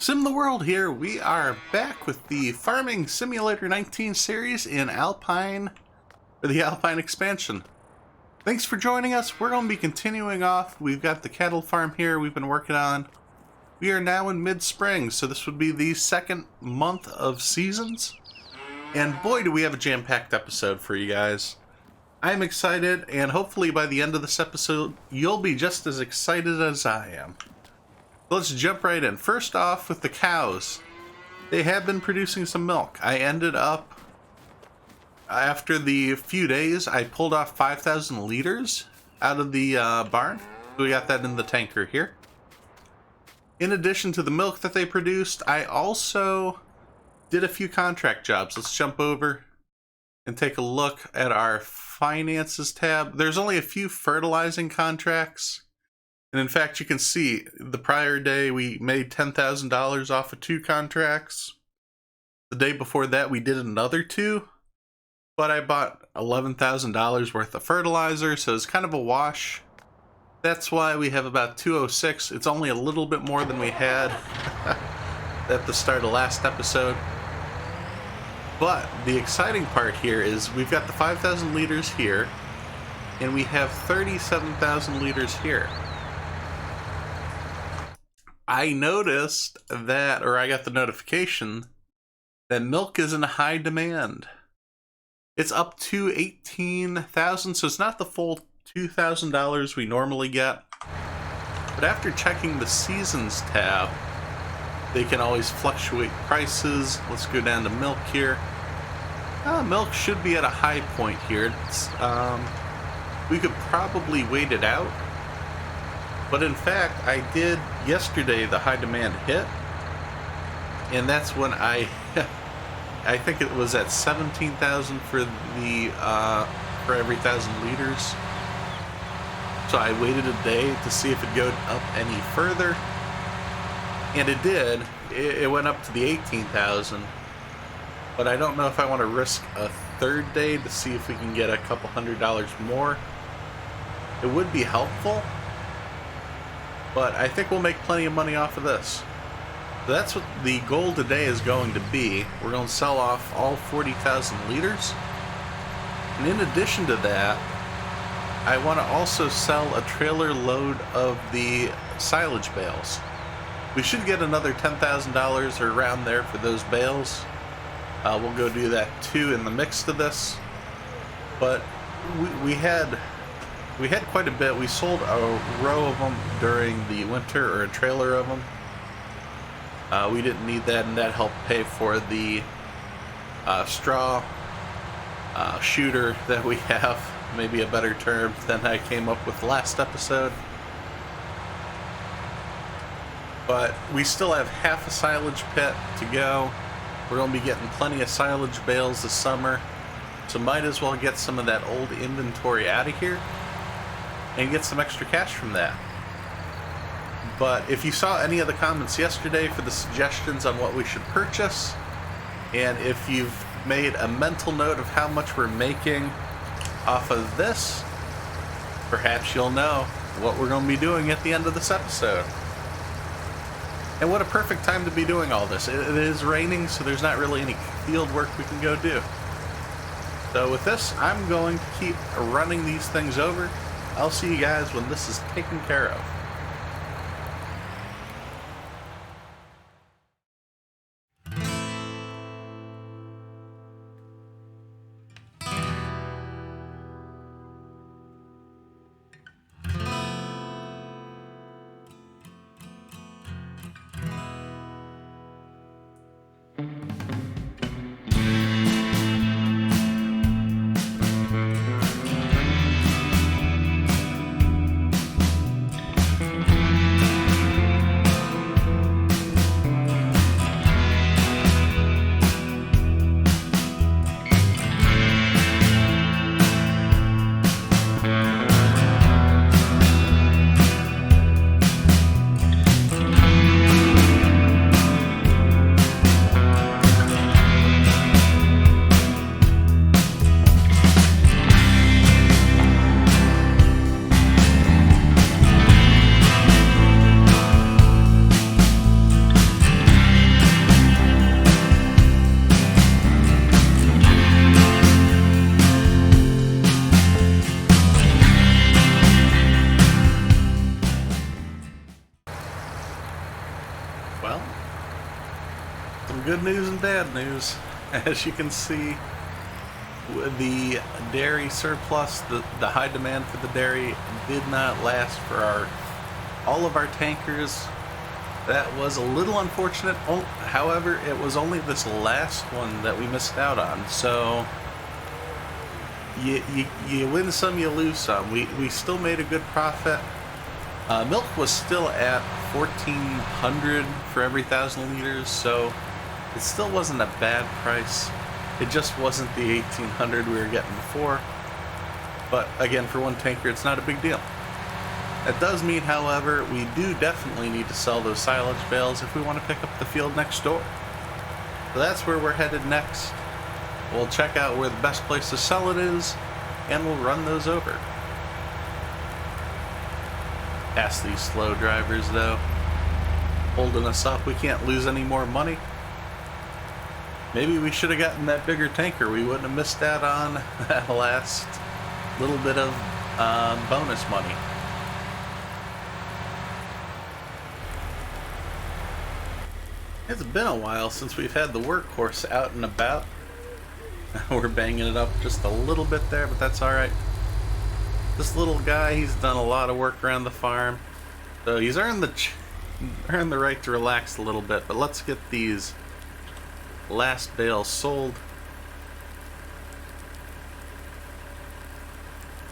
SimTheWorld here. We are back with the Farming Simulator 19 series in Alpine, or the Alpine expansion. Thanks for joining us. We're going to be continuing off. We've got the cattle farm here we've been working on. We are now in mid-spring, so this would be the second month of seasons. And boy, do we have a jam-packed episode for you guys. I'm excited, and hopefully by the end of this episode, you'll be just as excited as I am. Let's jump right in. First off with the cows. They have been producing some milk. I ended up, after the few days, I pulled off 5,000 liters out of the barn. We got that in the tanker here. In addition to the milk that they produced, I also did a few contract jobs. Let's jump over and take a look at our finances tab. There's only a few fertilizing contracts. And in fact, you can see the prior day we made $10,000 off of 2 contracts. The day before that we did another 2. But I bought $11,000 worth of fertilizer, so it's kind of a wash. That's why we have about 206. It's only a little bit more than we had at the start of last episode. But the exciting part here is we've got the 5,000 liters here, and we have 37,000 liters here. I noticed that, or I got the notification, that milk is in high demand. It's up to 18,000, so it's not the full $2,000 we normally get. But after checking the seasons tab, they can always fluctuate prices. Let's go down to milk here. Milk should be at a high point here. We could probably wait it out. But in fact, I did yesterday, the high demand hit, and that's when I think it was at 17,000 for the for every 1,000 liters. So I waited a day to see if it would go up any further, and it did. It went up to the 18,000, but I don't know if I want to risk a third day to see if we can get a couple $100 more. It would be helpful. But I think we'll make plenty of money off of this. So that's what the goal today is going to be. We're going to sell off all 40,000 liters. And in addition to that, I want to also sell a trailer load of the silage bales. We should get another $10,000 or around there for those bales. We'll go do that too in the mix to this. But we had quite a bit. We sold a row of them during the winter, or a trailer of them. We didn't need that, and that helped pay for the straw shooter that we have. Maybe a better term than I came up with last episode. But we still have half a silage pit to go. We're going to be getting plenty of silage bales this summer, so might as well get some of that old inventory out of here and get some extra cash from that. But if you saw any of the comments yesterday for the suggestions on what we should purchase, and if you've made a mental note of how much we're making off of this, perhaps you'll know what we're going to be doing at the end of this episode. And what a perfect time to be doing all this. It is raining, so there's not really any field work we can go do. So with this, I'm going to keep running these things over. I'll see you guys when this is taken care of. good news and bad news. As you can see, the dairy surplus, the high demand for the dairy did not last for all of our tankers. That was a little unfortunate. However, it was only this last one that we missed out on. So you win some, you lose some. We still made a good profit. Milk was still at 1,400 for every 1,000 liters, so it still wasn't a bad price. It just wasn't the 1,800 we were getting before. But again, for one tanker, it's not a big deal. That does mean, however, we do definitely need to sell those silage bales if we want to pick up the field next door. So that's where we're headed next. We'll check out where the best place to sell it is, and we'll run those over. Past these slow drivers, though, holding us up. We can't lose any more money. Maybe we should have gotten that bigger tanker. We wouldn't have missed out on that last little bit of bonus money. It's been a while since we've had the workhorse out and about. We're banging it up just a little bit there, but that's alright. This little guy, he's done a lot of work around the farm. So he's earned the right to relax a little bit, but let's get these last bales sold.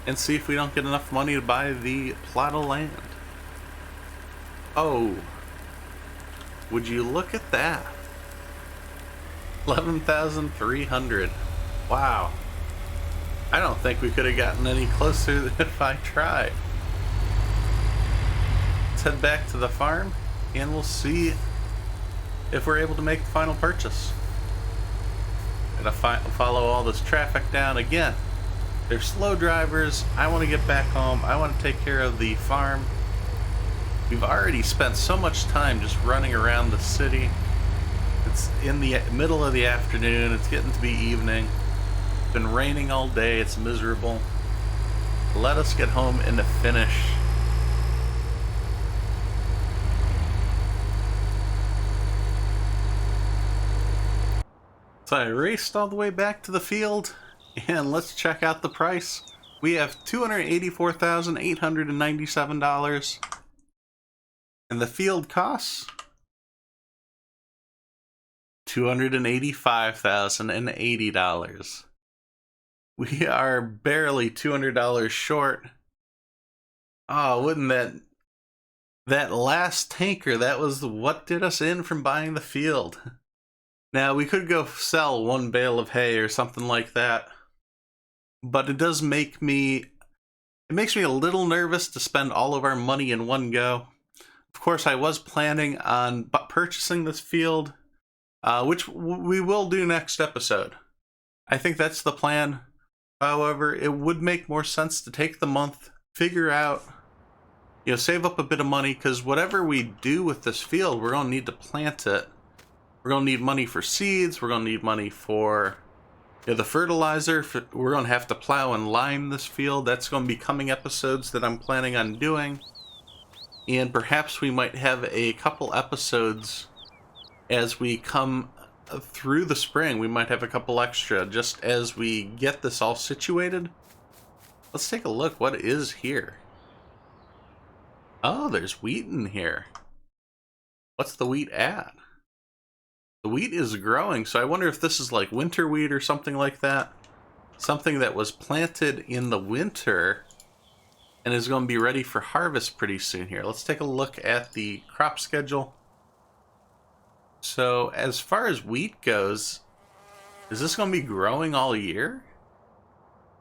And see if we don't get enough money to buy the plot of land. Oh. Would you look at that? 11,300. Wow. I don't think we could have gotten any closer if I tried. Let's head back to the farm and we'll see if we're able to make the final purchase. Gotta follow all this traffic down again. They're slow drivers. I want to get back home. I want to take care of the farm. We've already spent so much time just running around the city. It's in the middle of the afternoon. It's getting to be evening. It's been raining all day. It's miserable. Let us get home and finish. So I raced all the way back to the field, and let's check out the price. We have $284,897. And the field costs $285,080. We are barely $200 short. Oh, wouldn't that last tanker, that was what did us in from buying the field. Now, we could go sell one bale of hay or something like that. But it does make me a little nervous to spend all of our money in one go. Of course, I was planning on purchasing this field, which we will do next episode. I think that's the plan. However, it would make more sense to take the month, figure out, save up a bit of money, because whatever we do with this field, we're going to need to plant it. We're going to need money for seeds. We're going to need money for the fertilizer. We're going to have to plow and lime this field. That's going to be coming episodes that I'm planning on doing. And perhaps we might have a couple episodes as we come through the spring. We might have a couple extra just as we get this all situated. Let's take a look. What is here? Oh, there's wheat in here. What's the wheat at? The wheat is growing, so I wonder if this is like winter wheat or something like that. Something that was planted in the winter and is going to be ready for harvest pretty soon here. Let's take a look at the crop schedule. So as far as wheat goes, is this going to be growing all year?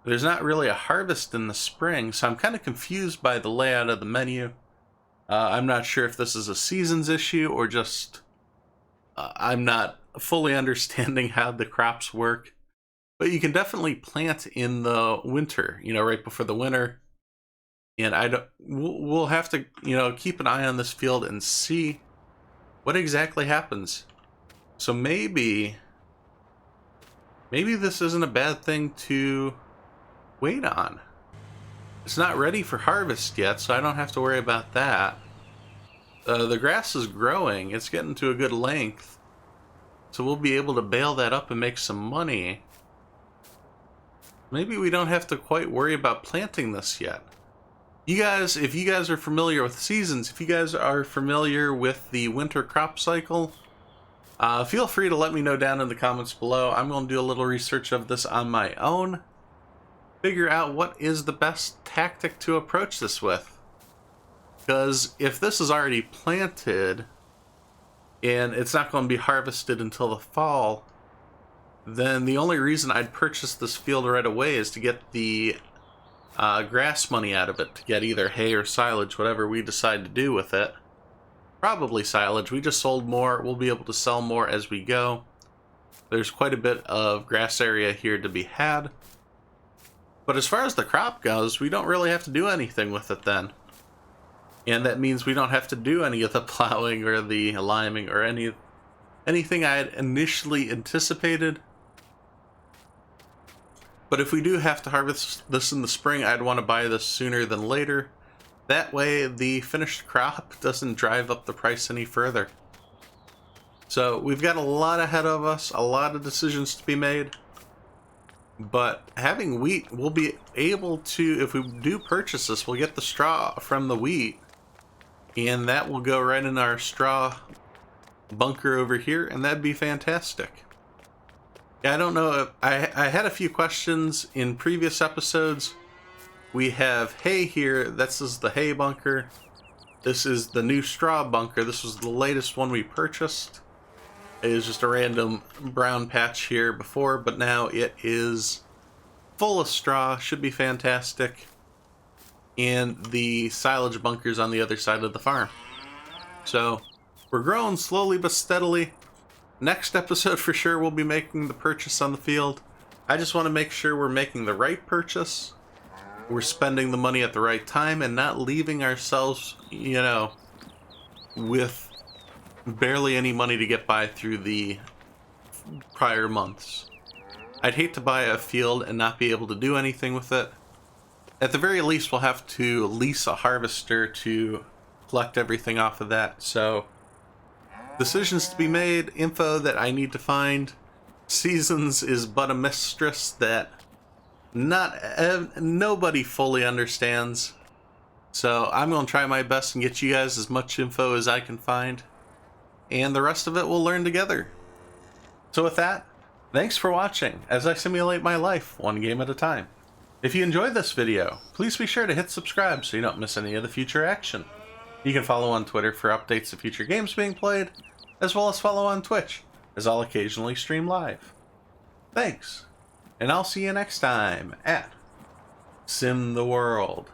There's not really a harvest in the spring, so I'm kind of confused by the layout of the menu. I'm not sure if this is a seasons issue or just I'm not fully understanding how the crops work. But you can definitely plant in the winter, right before the winter. And we'll have to, keep an eye on this field and see what exactly happens. So maybe this isn't a bad thing to wait on. It's not ready for harvest yet, so I don't have to worry about that. The grass is growing. It's getting to a good length. so we'll be able to bail that up and make some money. Maybe we don't have to quite worry about planting this yet. You guys, if you guys are familiar with seasons, if you guys are familiar with the winter crop cycle, feel free to let me know down in the comments below. I'm going to do a little research of this on my own. Figure out what is the best tactic to approach this with. Because if this is already planted and it's not going to be harvested until the fall, then the only reason I'd purchase this field right away is to get the grass money out of it, to get either hay or silage, whatever we decide to do with it. Probably silage. We just sold more. We'll be able to sell more as we go. There's quite a bit of grass area here to be had. But as far as the crop goes, we don't really have to do anything with it then. And that means we don't have to do any of the plowing or the liming or anything I had initially anticipated. But if we do have to harvest this in the spring, I'd want to buy this sooner than later. That way, the finished crop doesn't drive up the price any further. So we've got a lot ahead of us, a lot of decisions to be made. But having wheat, we'll be able to, if we do purchase this, we'll get the straw from the wheat. And that will go right in our straw bunker over here, and that'd be fantastic. Yeah, I don't know if I had a few questions in previous episodes. We have hay here. This is the hay bunker. This is the new straw bunker. This was the latest one we purchased. It is just a random brown patch here before, but now it is full of straw. Should be fantastic. And the silage bunker's on the other side of the farm. So we're growing slowly but steadily. Next episode for sure we'll be making the purchase on the field. I just want to make sure we're making the right purchase. We're spending the money at the right time and not leaving ourselves, you know, with barely any money to get by through the prior months. I'd hate to buy a field and not be able to do anything with it. At the very least, we'll have to lease a harvester to collect everything off of that. So decisions to be made, info that I need to find. Seasons is but a mistress that nobody fully understands. So I'm going to try my best and get you guys as much info as I can find. And the rest of it we'll learn together. So with that, thanks for watching as I simulate my life one game at a time. If you enjoyed this video, please be sure to hit subscribe so you don't miss any of the future action. You can follow on Twitter for updates of future games being played, as well as follow on Twitch, as I'll occasionally stream live. Thanks, and I'll see you next time at SimTheWorld.